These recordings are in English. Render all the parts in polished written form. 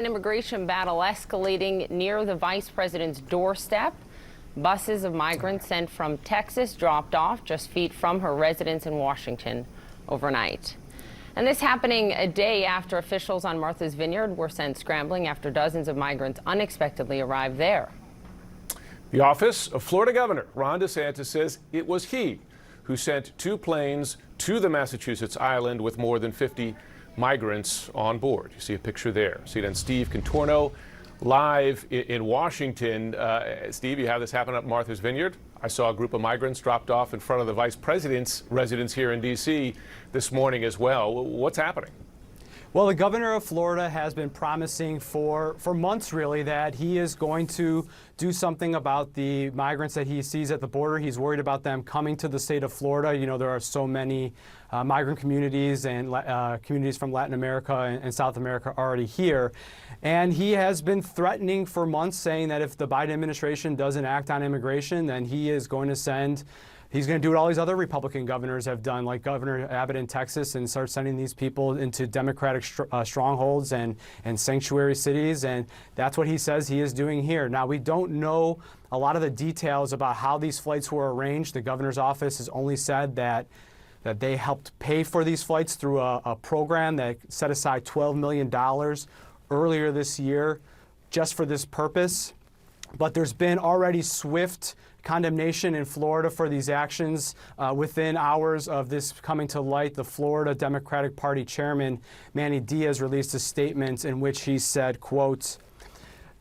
An immigration battle escalating near the vice president's doorstep. Buses of migrants sent from Texas dropped off just feet from her residence in Washington overnight. And this happening a day after officials on Martha's Vineyard were sent scrambling after dozens of migrants unexpectedly arrived there. The office of Florida Governor Ron DeSantis says it was he who sent 2 planes to the Massachusetts island with more than 50 migrants on board. You see a picture there. CNN Steve Contorno live in Washington. Steve, you have this happen up Martha's Vineyard. I saw a group of migrants dropped off in front of the vice president's residence here in D.C. this morning as well. What's happening? Well, the governor of Florida has been promising for months, really, that he is going to do something about the migrants that he sees at the border. He's worried about them coming to the state of Florida. You know, there are so many migrant communities and communities from Latin America and South America already here. And he has been threatening for months, saying that if the Biden administration doesn't act on immigration, then he is going to send he's going to do what all these other Republican governors have done, like Governor Abbott in Texas, and start sending these people into Democratic strongholds and sanctuary cities. And that's what he says he is doing here. Now, we don't know a lot of the details about how these flights were arranged. The governor's office has only said that they helped pay for these flights through a program that set aside $12 million earlier this year just for this purpose. But there's been already swift condemnation in Florida for these actions. Within hours of this coming to light, the Florida Democratic Party chairman, Manny Diaz, released a statement in which he said, quote,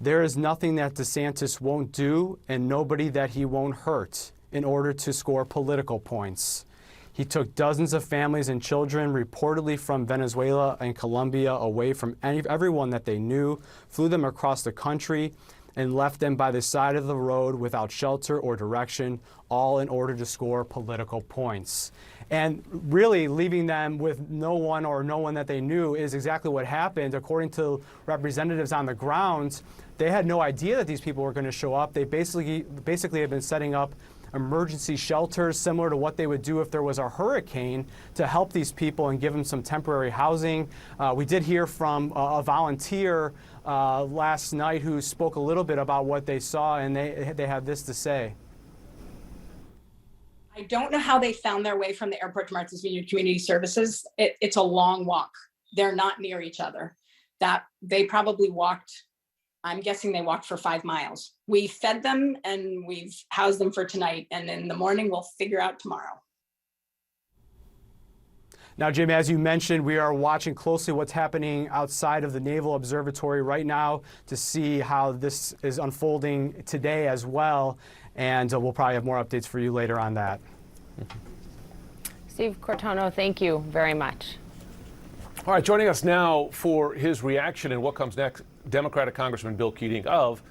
"There is nothing that DeSantis won't do and nobody that he won't hurt in order to score political points. He took dozens of families and children, reportedly from Venezuela and Colombia, away from everyone that they knew, flew them across the country, and left them by the side of the road without shelter or direction, all in order to score political points." And really leaving them with no one that they knew is exactly what happened. According to representatives on the ground, they had no idea that these people were going to show up. They basically have been setting up emergency shelters similar to what they would do if there was a hurricane to help these people and give them some temporary housing. We did hear from a volunteer last night who spoke a little bit about what they saw, and they had this to say. I don't know how they found their way from the airport to Martha's Vineyard Community Services. It's a long walk. They're not near each other. That they probably walked, I'm guessing they walked for 5 miles. We fed them and we've housed them for tonight. And in the morning, we'll figure out tomorrow. Now, Jim, as you mentioned, we are watching closely what's happening outside of the Naval Observatory right now to see how this is unfolding today as well. And we'll probably have more updates for you later on that. Steve Contorno, thank you very much. All right, joining us now for his reaction and what comes next, Democratic Congressman Bill Keating of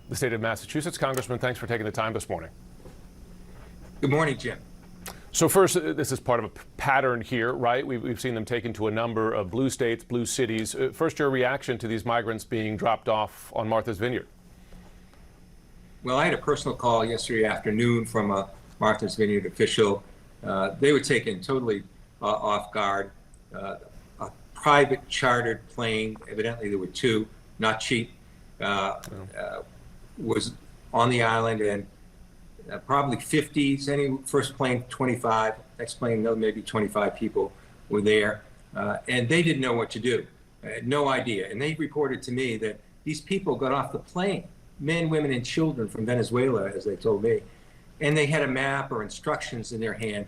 the state of Massachusetts. Congressman, thanks for taking the time this morning. Good morning, Jim. So first, this is part of a pattern here, right? We've seen them taken to a number of blue states, blue cities. First, your reaction to these migrants being dropped off on Martha's Vineyard. Well, I had a personal call yesterday afternoon from a Martha's Vineyard official. They were taken totally off guard. A private chartered plane, evidently there were 2, not cheap, was on the island, and probably 50, first plane 25, next plane another maybe 25 people were there, and they didn't know what to do, no idea. And they reported to me that these people got off the plane, men, women, and children from Venezuela, as they told me, and they had a map or instructions in their hand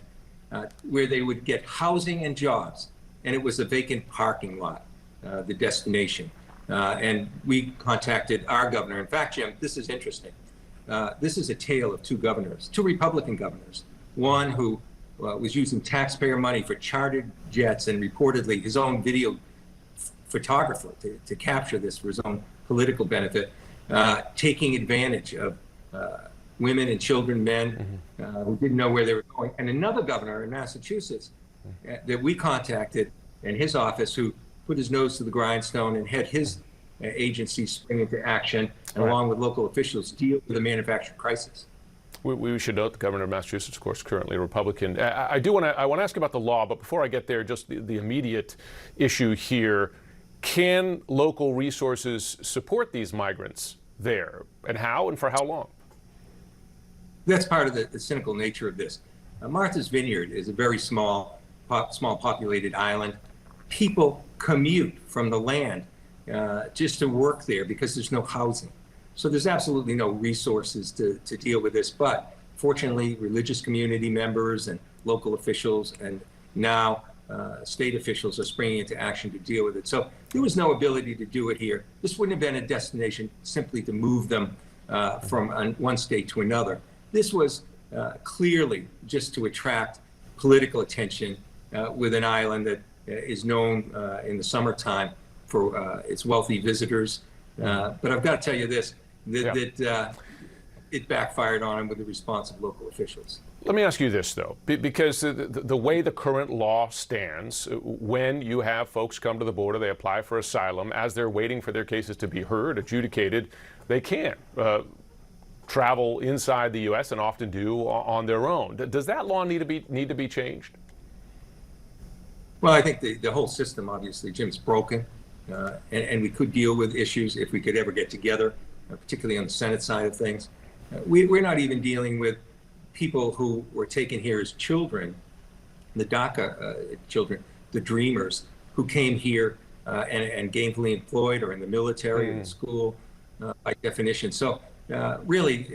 where they would get housing and jobs, and it was a vacant parking lot, the destination. And we contacted our governor. In fact, Jim, this is interesting. This is a tale of 2 governors, 2 Republican governors. One who was using taxpayer money for chartered jets and reportedly his own video photographer to capture this for his own political benefit, taking advantage of women and children, men who didn't know where they were going. And another governor in Massachusetts that we contacted in his office who put his nose to the grindstone and had his agency spring into action, and along with local officials, deal with the manufacturing crisis. We should note the governor of Massachusetts, of course, currently a Republican. I want to ask about the law, but before I get there, just the immediate issue here. Can local resources support these migrants there, and how and for how long? That's part of the cynical nature of this. Martha's Vineyard is a very small populated island. People commute from the land just to work there because there's no housing. So there's absolutely no resources to deal with this. But fortunately, religious community members and local officials and now state officials are springing into action to deal with it. So there was no ability to do it here. This wouldn't have been a destination simply to move them from one state to another. This was clearly just to attract political attention with an island that is known in the summertime for its wealthy visitors. But I've got to tell you this, that it backfired on him with the response of local officials. Let me ask you this, though, because the way the current law stands, when you have folks come to the border, they apply for asylum, as they're waiting for their cases to be heard, adjudicated, they can travel inside the U.S. and often do on their own. Does that law need to be changed? Well, I think the whole system, obviously, Jim, is broken, and we could deal with issues if we could ever get together, particularly on the Senate side of things. We're not even dealing with people who were taken here as children, the DACA children, the dreamers, who came here and gainfully employed or in the military or in school by definition. So really,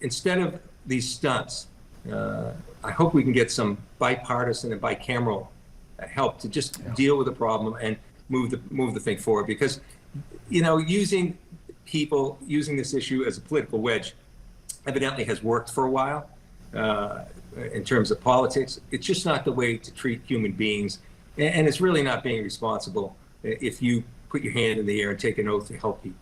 instead of these stunts, I hope we can get some bipartisan and bicameral help to just deal with the problem and move the thing forward. Because, you know, using this issue as a political wedge evidently has worked for a while in terms of politics. It's just not the way to treat human beings. And it's really not being responsible if you put your hand in the air and take an oath to help people.